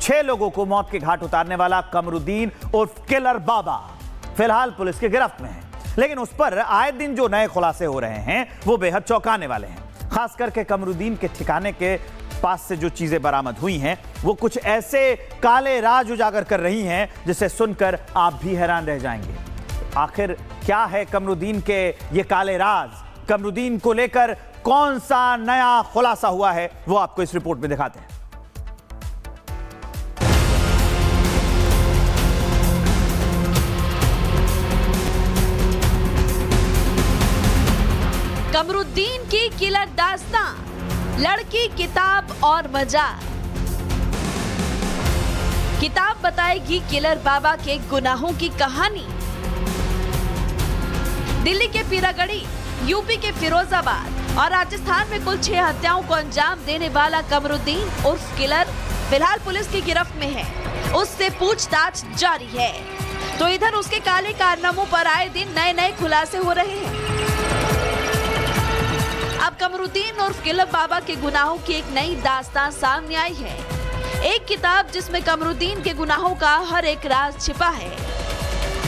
6 लोगों को मौत के घाट उतारने वाला कमरुद्दीन उर्फ किलर बाबा फिलहाल पुलिस की गिरफ्त में है। लेकिन उस पर आए दिन जो नए खुलासे हो रहे हैं वो बेहद चौंकाने वाले हैं। खास करके कमरुद्दीन के ठिकाने के पास से जो चीजें बरामद हुई हैं वो कुछ ऐसे काले राज उजागर कर रही हैं जिसे सुनकर आप भी हैरान रह जाएंगे। आखिर क्या है कमरुद्दीन के ये काले राज? कमरुद्दीन को लेकर कौन सा नया खुलासा हुआ है वो आपको इस रिपोर्ट में दिखाते हैं। कमरुद्दीन की किलर दास्तां, लड़की, किताब और मजाक। किताब बताएगी किलर बाबा के गुनाहों की कहानी। दिल्ली के पीरागढ़ी, यूपी के फिरोजाबाद और राजस्थान में कुल 6 हत्याओं को अंजाम देने वाला कमरुद्दीन उर्फ किलर फिलहाल पुलिस की गिरफ्त में है। उससे पूछताछ जारी है। तो इधर उसके काले कारनामों पर आए दिन नए नए खुलासे हो रहे हैं। अब कमरुद्दीन उर्फ किलर बाबा के गुनाहों की एक नई दास्तान सामने आई है। एक किताब जिसमें कमरुद्दीन के गुनाहों का हर एक राज छिपा है।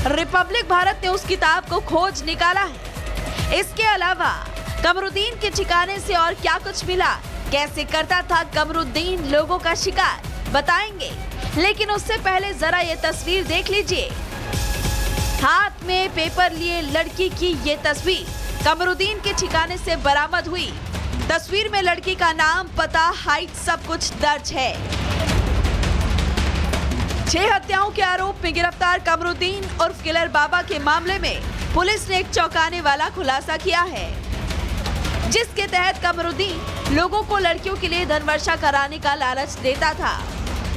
रिपब्लिक भारत ने उस किताब को खोज निकाला है। इसके अलावा कमरुद्दीन के ठिकाने से और क्या कुछ मिला, कैसे करता था कमरुद्दीन लोगों का शिकार, बताएंगे। लेकिन उससे पहले जरा ये तस्वीर देख लीजिए। हाथ में पेपर लिए लड़की की ये तस्वीर कमरुद्दीन के ठिकाने से बरामद हुई। तस्वीर में लड़की का नाम, पता, हाइट सब कुछ दर्ज है। 6 हत्याओं के आरोप में गिरफ्तार कमरुद्दीन उर्फ किलर बाबा के मामले में पुलिस ने एक चौंकाने वाला खुलासा किया है, जिसके तहत कमरुद्दीन लोगों को लड़कियों के लिए धनवर्षा कराने का लालच देता था।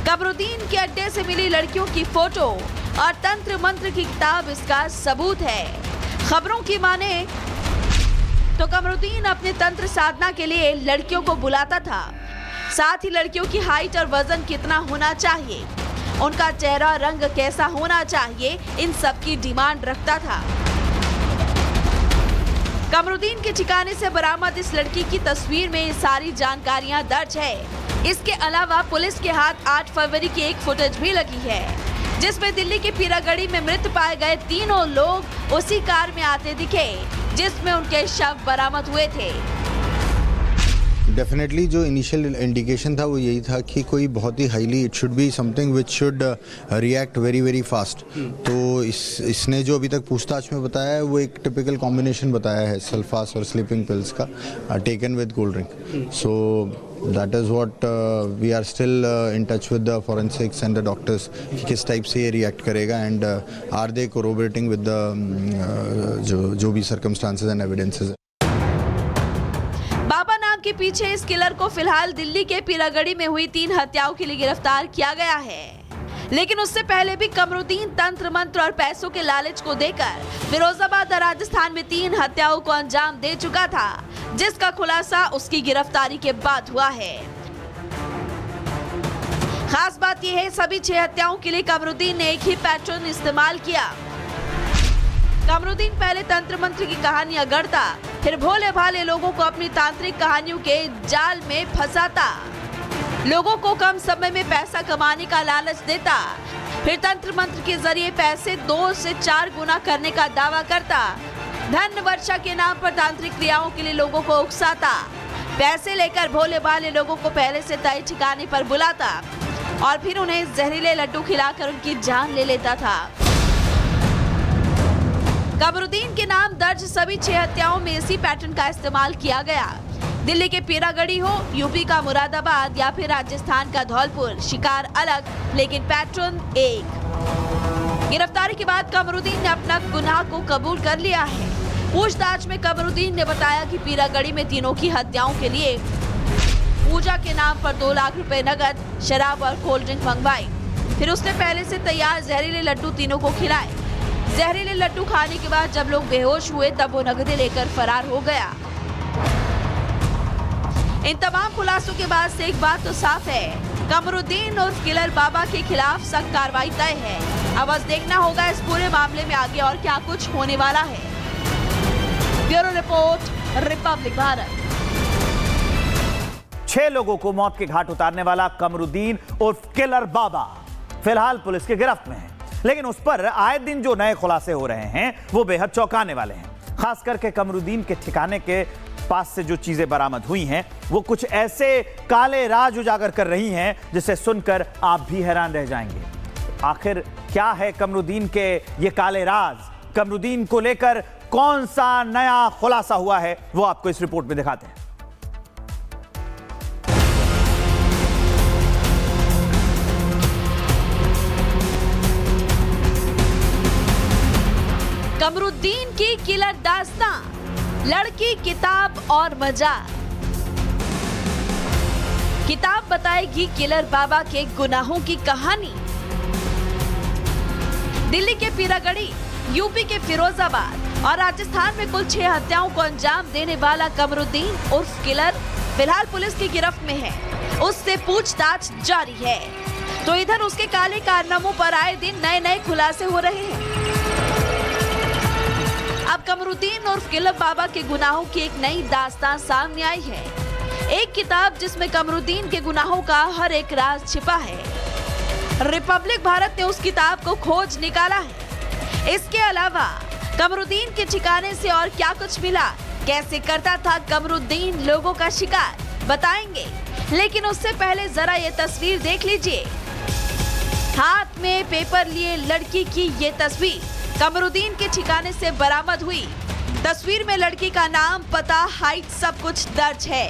कमरुद्दीन के अड्डे से मिली लड़कियों की फोटो और तंत्र मंत्र की किताब इसका सबूत है। खबरों की माने तो कमरुद्दीन अपने तंत्र साधना के लिए लड़कियों को बुलाता था। साथ ही लड़कियों की हाइट और वजन कितना होना चाहिए, उनका चेहरा रंग कैसा होना चाहिए, इन सब की डिमांड रखता था। कमरुद्दीन के ठिकाने से बरामद इस लड़की की तस्वीर में ये सारी जानकारियां दर्ज है। इसके अलावा पुलिस के हाथ 8 फरवरी की एक फुटेज भी लगी है, जिसमें दिल्ली के पीरागढ़ी में मृत पाए गए तीनों लोग उसी कार में आते दिखे जिसमें उनके शव बरामद हुए थे। डेफिनेटली जो इनिशियल इंडिकेशन था वो यही था कि कोई बहुत ही highly, it should be something which should react very very fast. तो इसने जो अभी तक पूछताछ में बताया है वो एक टिपिकल कॉम्बिनेशन बताया है सल्फास और स्लीपिंग पिल्स का, taken with cold drink. So that is what we are still in touch with the forensics and the doctors कि किस टाइप से ये रिएक्ट करेगा and are they corroborating with the जो भी circumstances and evidences। बाबा नाम के पीछे इस किलर को फिलहाल दिल्ली के पीरागढ़ी में हुई 3 हत्याओं के लिए गिरफ्तार किया गया है। लेकिन उससे पहले भी कमरुद्दीन तंत्र मंत्र और पैसों के लालच को देकर फिरोजाबाद और राजस्थान में 3 हत्याओं को अंजाम दे चुका था, जिसका खुलासा उसकी गिरफ्तारी के बाद हुआ है। खास बात यह है, सभी 6 हत्याओं के लिए कमरुद्दीन ने एक ही पैटर्न इस्तेमाल किया। कमरुद्दीन पहले तंत्र मंत्र की कहानियां गढ़ता, फिर भोले भाले लोगों को अपनी तांत्रिक कहानियों के जाल में फंसाता, लोगों को कम समय में पैसा कमाने का लालच देता, फिर तंत्र मंत्र के जरिए पैसे 2 से 4 गुना करने का दावा करता, धन वर्षा के नाम पर तांत्रिक क्रियाओं के लिए लोगों को उकसाता, पैसे लेकर भोले भाले लोगों को पहले से तय ठिकाने पर बुलाता और फिर उन्हें जहरीले लड्डू खिलाकर उनकी जान ले लेता था। कमरुद्दीन के नाम दर्ज सभी 6 हत्याओं में इसी पैटर्न का इस्तेमाल किया गया। दिल्ली के पीरागढ़ी हो, यूपी का मुरादाबाद या फिर राजस्थान का धौलपुर, शिकार अलग लेकिन पैटर्न एक। गिरफ्तारी के बाद कमरुद्दीन ने अपना गुनाह को कबूल कर लिया है। पूछताछ में कमरुद्दीन ने बताया कि पीरागढ़ी में तीनों की हत्याओं के लिए पूजा के नाम पर 2 लाख रुपए नगद, शराब और कोल्ड ड्रिंक मंगवाई। फिर उसने पहले से तैयार जहरीले लड्डू तीनों को खिलाए। जहरीले लड्डू खाने के बाद जब लोग बेहोश हुए तब वो नगदें लेकर फरार हो गया। इन तमाम खुलासों के बाद से एक बात तो साफ है, कमरुद्दीन उर्फ किलर बाबा के खिलाफ सख्त कार्रवाई तय है। अब बस देखना होगा इस पूरे मामले में आगे और क्या कुछ होने वाला है। Bureau report, Republic Bharat. 6 लोगों को मौत के घाट उतारने वाला कमरुद्दीन उर्फ किलर बाबा फिलहाल पुलिस की गिरफ्त में है। लेकिन उस पर आए दिन जो नए खुलासे हो रहे हैं वो बेहद चौंकाने वाले हैं। खास करके कमरुद्दीन के ठिकाने के पास से जो चीजें बरामद हुई हैं वो कुछ ऐसे काले राज उजागर कर रही हैं जिसे सुनकर आप भी हैरान रह जाएंगे। आखिर क्या है कमरुद्दीन के ये काले राज? कमरुद्दीन को लेकर कौन सा नया खुलासा हुआ है वो आपको इस रिपोर्ट में दिखाते हैं। कमरुद्दीन की किलर दास्तां, लड़की, किताब और मजाक। किताब बताएगी किलर बाबा के गुनाहों की कहानी। दिल्ली के पीरागढ़ी, यूपी के फिरोजाबाद और राजस्थान में कुल 6 हत्याओं को अंजाम देने वाला कमरुद्दीन उर्फ किलर फिलहाल पुलिस की गिरफ्त में है। उससे पूछताछ जारी है तो इधर उसके काले कारनामों पर आए दिन नए नए खुलासे हो रहे हैं। अब कमरुद्दीन उर्फ किलर बाबा के गुनाहों की एक नई दास्तान सामने आई है। एक किताब जिसमें कमरुद्दीन के गुनाहों का हर एक राज छिपा है। रिपब्लिक भारत ने उस किताब को खोज निकाला है। इसके अलावा कमरुद्दीन के ठिकाने से और क्या कुछ मिला, कैसे करता था कमरुद्दीन लोगों का शिकार, बताएंगे। लेकिन उससे पहले जरा ये तस्वीर देख लीजिए। हाथ में पेपर लिए लड़की की ये तस्वीर कमरुद्दीन के ठिकाने से बरामद हुई। तस्वीर में लड़की का नाम, पता, हाइट सब कुछ दर्ज है।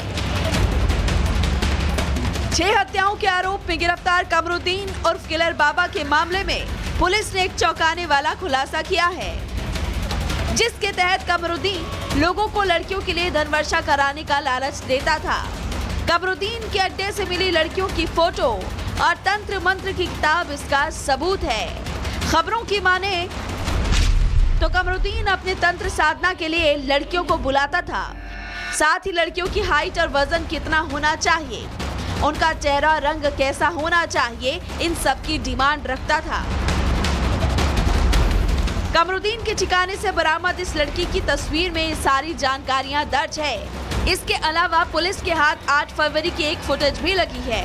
6 हत्याओं के आरोप में गिरफ्तार कमरुद्दीन उर्फ किलर बाबा के मामले में पुलिस ने एक चौंकाने वाला खुलासा किया है, जिसके तहत कमरुद्दीन लोगों को लड़कियों के लिए धनवर्षा कराने का लालच देता था। कमरुद्दीन के अड्डे से मिली लड़कियों की फोटो और तंत्र मंत्र की किताब इसका सबूत है। खबरों की माने तो कमरुद्दीन अपने तंत्र साधना के लिए लड़कियों को बुलाता था। साथ ही लड़कियों की हाइट और वजन कितना होना चाहिए, उनका चेहरा रंग कैसा होना चाहिए, इन सब की डिमांड रखता था। कमरुद्दीन के ठिकाने से बरामद इस लड़की की तस्वीर में सारी जानकारियां दर्ज है। इसके अलावा पुलिस के हाथ 8 फरवरी की एक फुटेज भी लगी है,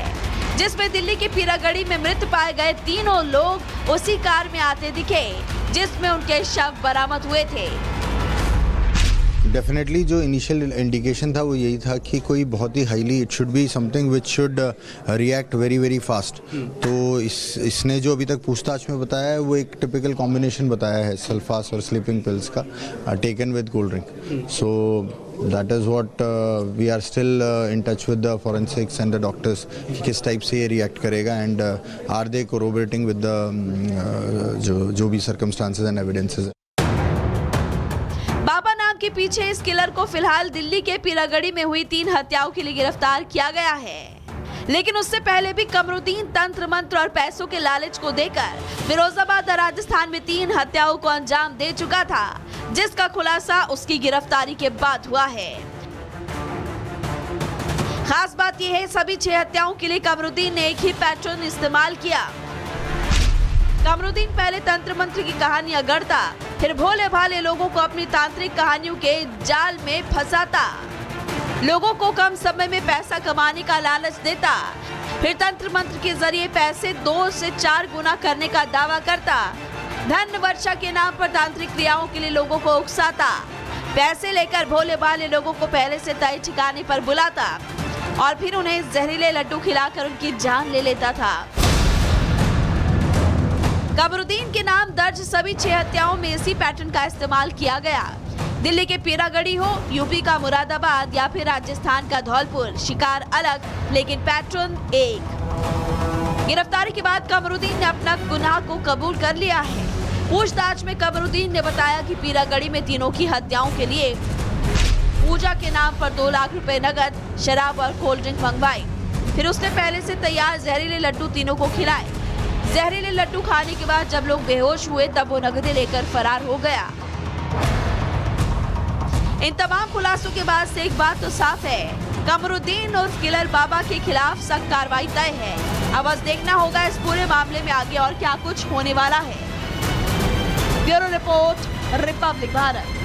जिसमें दिल्ली के पीरागढ़ी में मृत पाए गए तीनों लोग उसी कार में आते दिखे जिसमें उनके शव बरामद हुए थे। डेफिनेटली जो इनिशियल इंडिकेशन था वो यही था कि कोई बहुत ही highly, it should be something which should react very very fast. तो इसने जो अभी तक पूछताछ में बताया है वो एक टिपिकल कॉम्बिनेशन बताया है सल्फास और स्लीपिंग पिल्स का, taken with cold drink. So that is what we are still in touch with the forensics and the doctors कि किस टाइप से ये रिएक्ट करेगा and are they corroborating with the जो भी circumstances and evidences। बाबा नाम के पीछे इस किलर को फिलहाल दिल्ली के पीरागढ़ी में हुई 3 हत्याओं के लिए गिरफ्तार किया गया है। लेकिन उससे पहले भी कमरुद्दीन तंत्र मंत्र और पैसों के लालच को देकर फिरोजाबाद और राजस्थान में 3 हत्याओं को अंजाम दे चुका था, जिसका खुलासा उसकी गिरफ्तारी के बाद हुआ है। खास बात यह है, सभी 6 हत्याओं के लिए कमरुद्दीन ने एक ही पैटर्न इस्तेमाल किया। कमरुद्दीन पहले तंत्र मंत्र की कहानियां गढ़ता, फिर भोले भाले लोगों को अपनी तांत्रिक कहानियों के जाल में फंसाता, लोगों को कम समय में पैसा कमाने का लालच देता, फिर तंत्र मंत्र के जरिए पैसे 2 से 4 गुना करने का दावा करता, धन वर्षा के नाम पर तांत्रिक क्रियाओं के लिए लोगों को उकसाता, पैसे लेकर भोले भाले लोगों को पहले से तय ठिकाने पर बुलाता और फिर उन्हें जहरीले लड्डू खिलाकर उनकी जान ले लेता था। कमरुद्दीन के नाम दर्ज सभी 6 हत्याओं में इसी पैटर्न का इस्तेमाल किया गया। दिल्ली के पीरागढ़ी हो, यूपी का मुरादाबाद या फिर राजस्थान का धौलपुर, शिकार अलग लेकिन पैटर्न एक। गिरफ्तारी के बाद कमरुद्दीन ने अपना गुनाह को कबूल कर लिया है। पूछताछ में कमरुद्दीन ने बताया कि पीरागढ़ी में तीनों की हत्याओं के लिए पूजा के नाम पर 2 लाख रुपए नगद, शराब और कोल्ड ड्रिंक मंगवाई। फिर उसने पहले से तैयार जहरीले लड्डू तीनों को खिलाए। जहरीले लड्डू खाने के बाद जब लोग बेहोश हुए तब वो नगदे लेकर फरार हो गया। इन तमाम खुलासों के बाद से एक बात तो साफ है, कमरुद्दीन उर्फ किलर बाबा के खिलाफ सख्त कार्रवाई तय है। अब बस देखना होगा इस पूरे मामले में आगे और क्या कुछ होने वाला है। Bureau report, Republic Bharat.